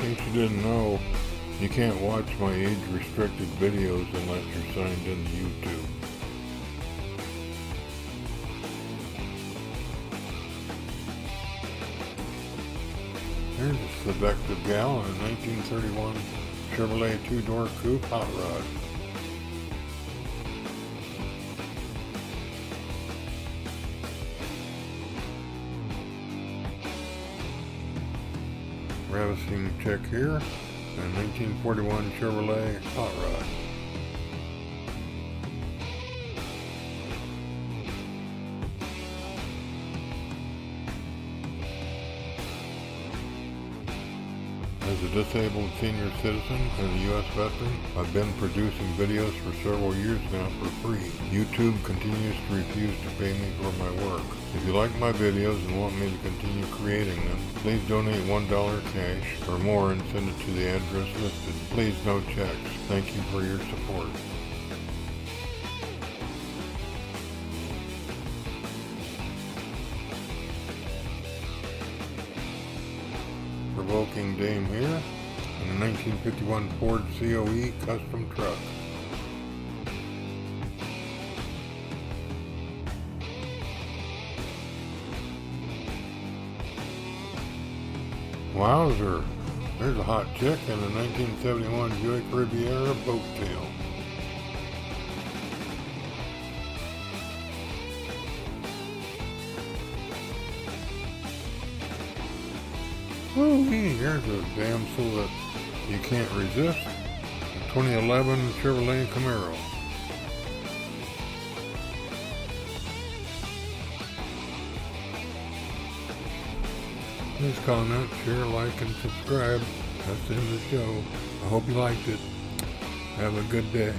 case you didn't know, you can't watch my age-restricted videos unless you're signed in to YouTube. Here's a Seductive gal in a 1931 Chevrolet 2-door coupe hot rod. Ravishing check here, and 1941 Chevrolet hot rod. As a disabled senior citizen and a U.S. veteran, I've been producing videos for several years now for free. YouTube continues to refuse to pay me for my work. If you like my videos and want me to continue creating them, please donate $1 cash or more and send it to the address listed. Please no checks. Thank you for your support. Provoking dame here in a 1951 Ford COE custom truck. Wowzer, there's a hot chick in a 1971 Buick Riviera boat tail. Woo-wee, here's a damsel that you can't resist. A 2011 Chevrolet Camaro. Please comment, share, like, and subscribe. That's the end of the show. I hope you liked it. Have a good day.